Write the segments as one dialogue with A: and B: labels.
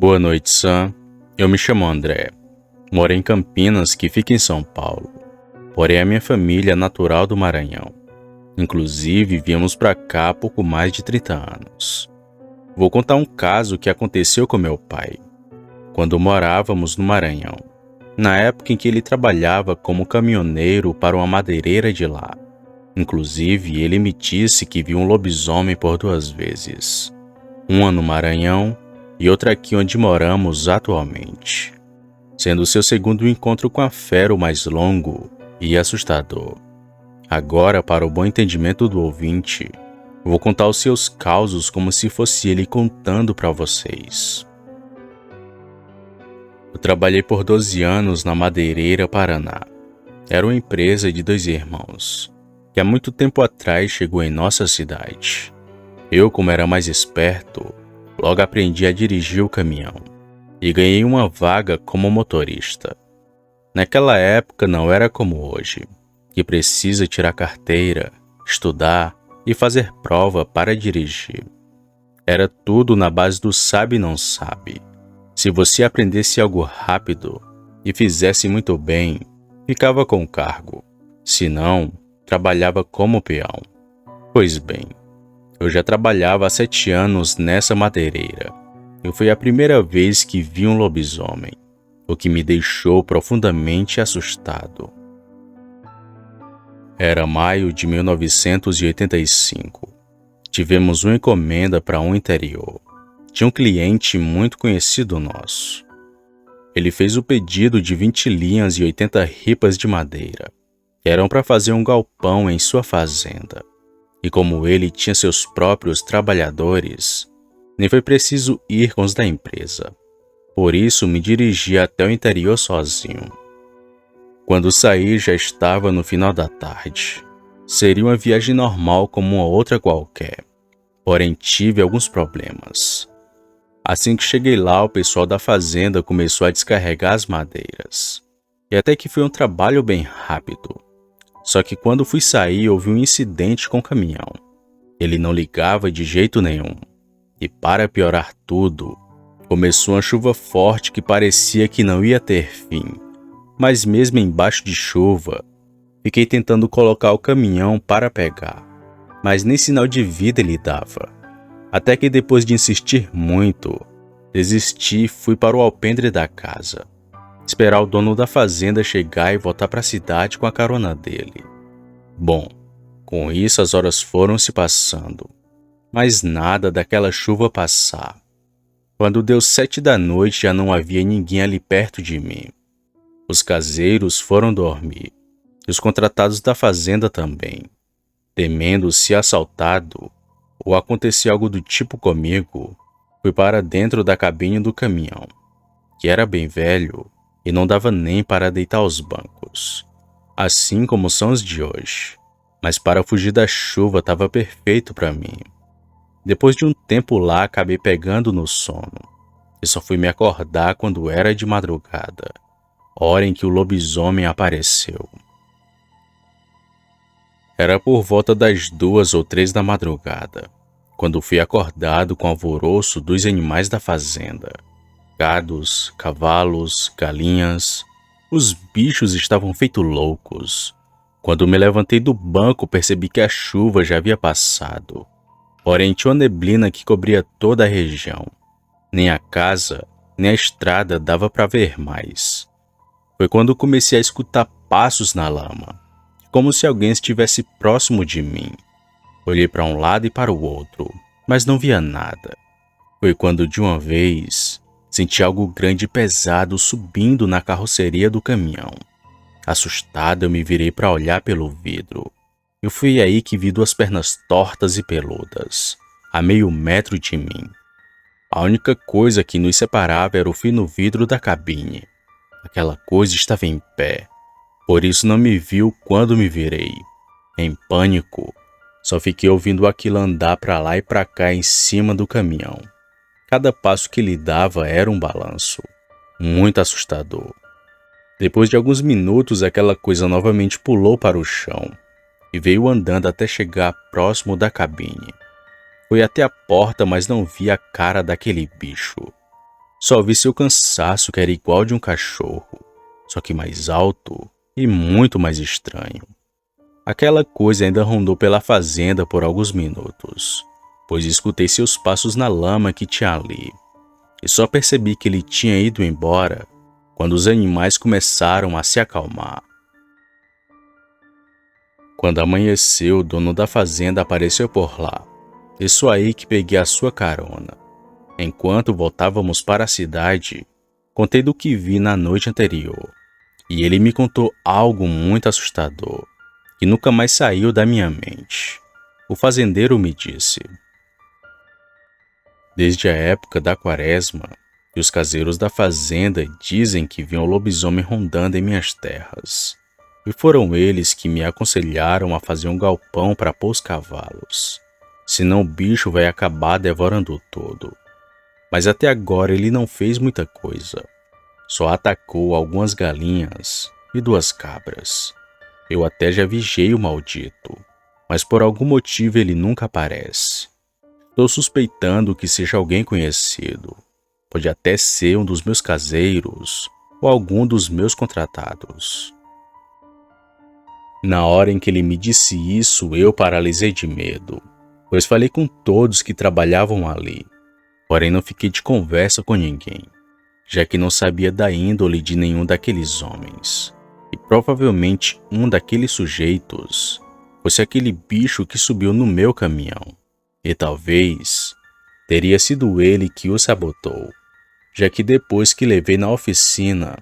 A: Boa noite, Sam. Eu me chamo André. Moro em Campinas, que fica em São Paulo. Porém, a minha família é natural do Maranhão. Inclusive, viemos para cá há pouco mais de 30 anos. Vou contar um caso que aconteceu com meu pai, quando morávamos no Maranhão, na época em que ele trabalhava como caminhoneiro para uma madeireira de lá. Inclusive, ele me disse que viu um lobisomem por 2 vezes. Uma no Maranhão e outra aqui onde moramos atualmente, sendo seu segundo encontro com a fera o mais longo e assustador. Agora, para o bom entendimento do ouvinte, vou contar os seus causos como se fosse ele contando para vocês. Eu trabalhei por 12 anos na Madeireira Paraná. Era uma empresa de 2 irmãos, que há muito tempo atrás chegou em nossa cidade. Eu, como era mais esperto, logo aprendi a dirigir o caminhão e ganhei uma vaga como motorista. Naquela época não era como hoje, que precisa tirar carteira, estudar e fazer prova para dirigir. Era tudo na base do sabe e não sabe. Se você aprendesse algo rápido e fizesse muito bem, ficava com o cargo. Se não, trabalhava como peão. Pois bem, eu já trabalhava há 7 anos nessa madeireira e foi a primeira vez que vi um lobisomem, o que me deixou profundamente assustado. Era maio de 1985. Tivemos uma encomenda para um interior. Tinha um cliente muito conhecido nosso. Ele fez o pedido de 20 linhas e 80 ripas de madeira, que eram para fazer um galpão em sua fazenda. E como ele tinha seus próprios trabalhadores, nem foi preciso ir com os da empresa. Por isso me dirigi até o interior sozinho. Quando saí já estava no final da tarde. Seria uma viagem normal como uma outra qualquer. Porém tive alguns problemas. Assim que cheguei lá, o pessoal da fazenda começou a descarregar as madeiras. E até que foi um trabalho bem rápido. Só que quando fui sair, houve um incidente com o caminhão. Ele não ligava de jeito nenhum. E para piorar tudo, começou uma chuva forte que parecia que não ia ter fim. Mas mesmo embaixo de chuva, fiquei tentando colocar o caminhão para pegar. Mas nem sinal de vida ele dava. Até que depois de insistir muito, desisti e fui para o alpendre da casa. Esperar o dono da fazenda chegar e voltar para a cidade com a carona dele. Bom, com isso as horas foram se passando, mas nada daquela chuva passar. Quando deu 7 da noite já não havia ninguém ali perto de mim. Os caseiros foram dormir, e os contratados da fazenda também. Temendo ser assaltado ou acontecer algo do tipo comigo, fui para dentro da cabine do caminhão, que era bem velho e não dava nem para deitar os bancos, assim como são os de hoje. Mas para fugir da chuva estava perfeito para mim. Depois de um tempo lá, acabei pegando no sono, e só fui me acordar quando era de madrugada, hora em que o lobisomem apareceu. Era por volta das 2 ou 3 da madrugada, quando fui acordado com o alvoroço dos animais da fazenda. Gados, cavalos, galinhas, os bichos estavam feito loucos. Quando me levantei do banco, percebi que a chuva já havia passado. Porém, tinha uma neblina que cobria toda a região. Nem a casa, nem a estrada dava para ver mais. Foi quando comecei a escutar passos na lama, como se alguém estivesse próximo de mim. Olhei para um lado e para o outro, mas não via nada. Foi quando, de uma vez, senti algo grande e pesado subindo na carroceria do caminhão. Assustado, eu me virei para olhar pelo vidro. E foi aí que vi 2 pernas tortas e peludas, a meio metro de mim. A única coisa que nos separava era o fino vidro da cabine. Aquela coisa estava em pé, por isso não me viu quando me virei. Em pânico, só fiquei ouvindo aquilo andar para lá e para cá em cima do caminhão. Cada passo que ele dava era um balanço, muito assustador. Depois de alguns minutos, aquela coisa novamente pulou para o chão e veio andando até chegar próximo da cabine. Fui até a porta, mas não vi a cara daquele bicho. Só vi seu cansaço, que era igual de um cachorro, só que mais alto e muito mais estranho. Aquela coisa ainda rondou pela fazenda por alguns minutos, pois escutei seus passos na lama que tinha ali, e só percebi que ele tinha ido embora quando os animais começaram a se acalmar. Quando amanheceu, o dono da fazenda apareceu por lá, e só aí que peguei a sua carona. Enquanto voltávamos para a cidade, contei do que vi na noite anterior, e ele me contou algo muito assustador, que nunca mais saiu da minha mente. O fazendeiro me disse: desde a época da quaresma, os caseiros da fazenda dizem que viam lobisomem rondando em minhas terras. E foram eles que me aconselharam a fazer um galpão para pôr os cavalos. Senão o bicho vai acabar devorando todo. Mas até agora ele não fez muita coisa. Só atacou algumas galinhas e 2 cabras. Eu até já vigiei o maldito, mas por algum motivo ele nunca aparece. Estou suspeitando que seja alguém conhecido. Pode até ser um dos meus caseiros ou algum dos meus contratados. Na hora em que ele me disse isso, eu paralisei de medo, pois falei com todos que trabalhavam ali. Porém não fiquei de conversa com ninguém, já que não sabia da índole de nenhum daqueles homens. E provavelmente um daqueles sujeitos fosse aquele bicho que subiu no meu caminhão. E talvez teria sido ele que o sabotou, já que depois que levei na oficina,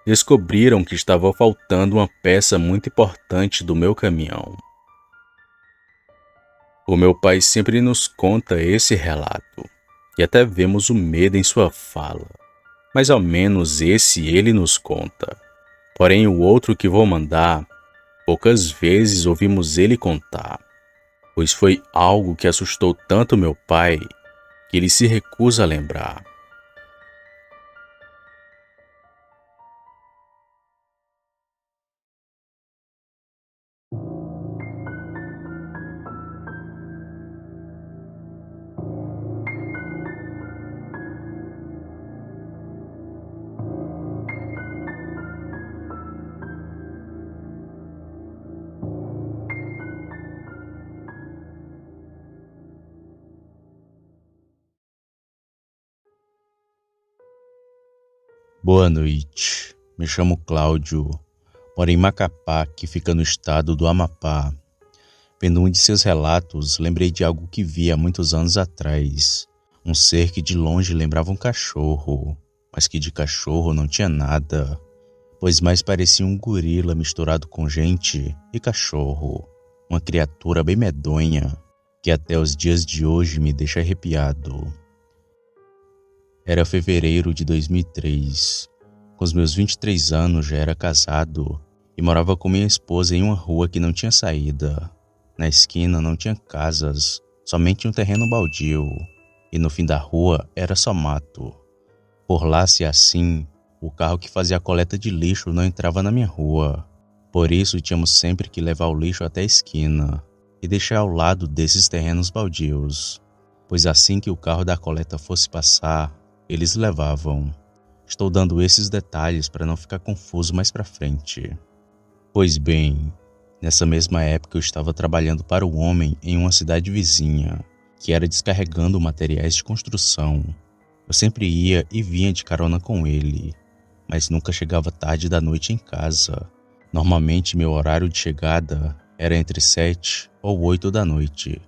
A: descobriram que estava faltando uma peça muito importante do meu caminhão. O meu pai sempre nos conta esse relato, e até vemos o medo em sua fala, mas ao menos esse ele nos conta. Porém, o outro que vou mandar, poucas vezes ouvimos ele contar, pois foi algo que assustou tanto meu pai que ele se recusa a lembrar.
B: Boa noite, me chamo Cláudio, moro em Macapá, que fica no estado do Amapá. Vendo um de seus relatos, lembrei de algo que vi há muitos anos atrás. Um ser que de longe lembrava um cachorro, mas que de cachorro não tinha nada, pois mais parecia um gorila misturado com gente e cachorro. Uma criatura bem medonha, que até os dias de hoje me deixa arrepiado. Era fevereiro de 2003. Com os meus 23 anos já era casado e morava com minha esposa em uma rua que não tinha saída. Na esquina não tinha casas, somente um terreno baldio, e no fim da rua era só mato. Por lá, se assim, o carro que fazia a coleta de lixo não entrava na minha rua. Por isso tínhamos sempre que levar o lixo até a esquina e deixar ao lado desses terrenos baldios, pois assim que o carro da coleta fosse passar, eles levavam. Estou dando esses detalhes para não ficar confuso mais para frente. Pois bem, nessa mesma época eu estava trabalhando para um homem em uma cidade vizinha, que era descarregando materiais de construção. Eu sempre ia e vinha de carona com ele, mas nunca chegava tarde da noite em casa. Normalmente meu horário de chegada era entre 7 ou 8 da noite,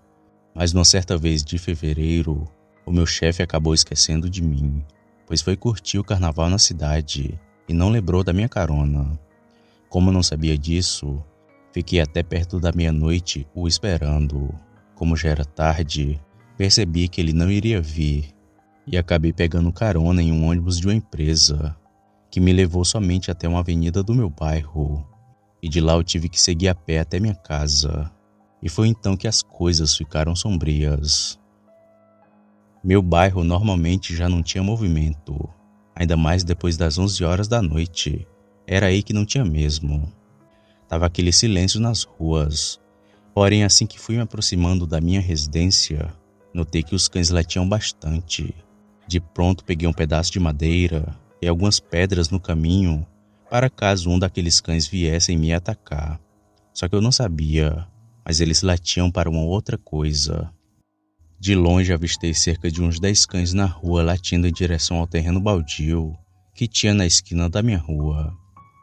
B: mas numa certa vez de fevereiro, o meu chefe acabou esquecendo de mim, pois foi curtir o carnaval na cidade e não lembrou da minha carona. Como não sabia disso, fiquei até perto da meia-noite o esperando. Como já era tarde, percebi que ele não iria vir e acabei pegando carona em um ônibus de uma empresa, que me levou somente até uma avenida do meu bairro, e de lá eu tive que seguir a pé até minha casa. E foi então que as coisas ficaram sombrias. Meu bairro normalmente já não tinha movimento, ainda mais depois das 11 horas da noite. Era aí que não tinha mesmo. Tava aquele silêncio nas ruas. Porém, assim que fui me aproximando da minha residência, notei que os cães latiam bastante. De pronto peguei um pedaço de madeira e algumas pedras no caminho para caso um daqueles cães viessem me atacar. Só que eu não sabia, mas eles latiam para uma outra coisa. De longe avistei cerca de uns 10 cães na rua latindo em direção ao terreno baldio que tinha na esquina da minha rua.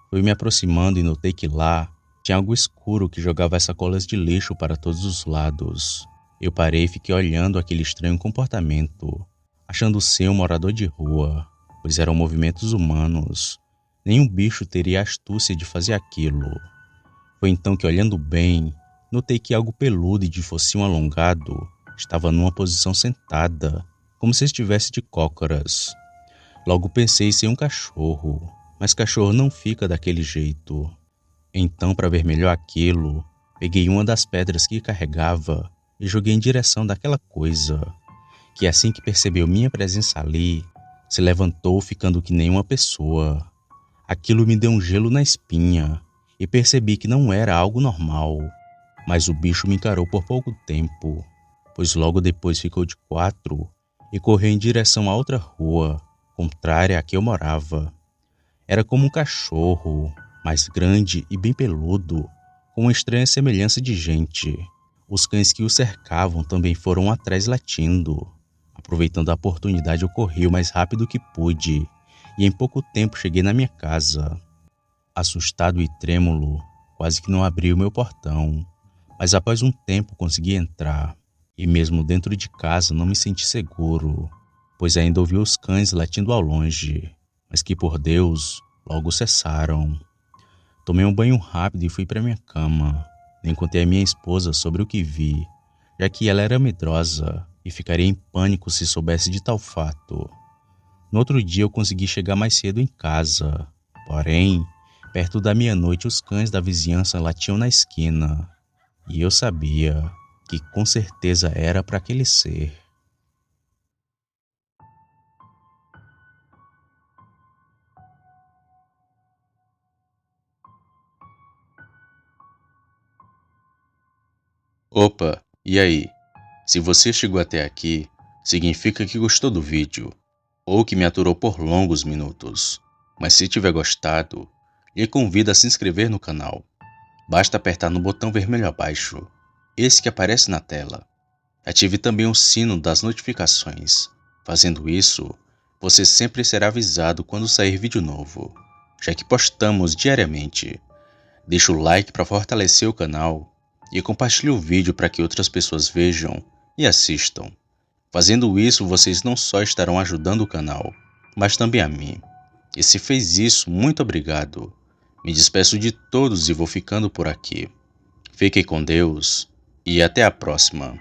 B: Fui me aproximando e notei que lá tinha algo escuro que jogava sacolas de lixo para todos os lados. Eu parei e fiquei olhando aquele estranho comportamento, achando ser um morador de rua, pois eram movimentos humanos. Nenhum bicho teria a astúcia de fazer aquilo. Foi então que, olhando bem, notei que algo peludo e de focinho alongado estava numa posição sentada, como se estivesse de cócoras. Logo pensei em ser um cachorro, mas cachorro não fica daquele jeito. Então, para ver melhor aquilo, peguei uma das pedras que carregava e joguei em direção daquela coisa, que assim que percebeu minha presença ali, se levantou ficando que nem uma pessoa. Aquilo me deu um gelo na espinha e percebi que não era algo normal, mas o bicho me encarou por pouco tempo, pois logo depois ficou de quatro e correu em direção a outra rua, contrária à que eu morava. Era como um cachorro, mais grande e bem peludo, com uma estranha semelhança de gente. Os cães que o cercavam também foram atrás latindo. Aproveitando a oportunidade, eu corri o mais rápido que pude e em pouco tempo cheguei na minha casa. Assustado e trêmulo, quase que não abri o meu portão, mas após um tempo consegui entrar. E mesmo dentro de casa não me senti seguro, pois ainda ouvi os cães latindo ao longe, mas que por Deus logo cessaram. Tomei um banho rápido e fui para minha cama. Nem contei à minha esposa sobre o que vi, já que ela era medrosa e ficaria em pânico se soubesse de tal fato. No outro dia eu consegui chegar mais cedo em casa, porém, perto da meia-noite os cães da vizinhança latiam na esquina, e eu sabia que com certeza era para aquele ser.
A: Opa, e aí? Se você chegou até aqui, significa que gostou do vídeo, ou que me aturou por longos minutos. Mas se tiver gostado, lhe convido a se inscrever no canal. Basta apertar no botão vermelho abaixo, esse que aparece na tela. Ative também o sino das notificações. Fazendo isso, você sempre será avisado quando sair vídeo novo, já que postamos diariamente. Deixe o like para fortalecer o canal e compartilhe o vídeo para que outras pessoas vejam e assistam. Fazendo isso, vocês não só estarão ajudando o canal, mas também a mim. E se fez isso, muito obrigado. Me despeço de todos e vou ficando por aqui. Fiquem com Deus e até a próxima.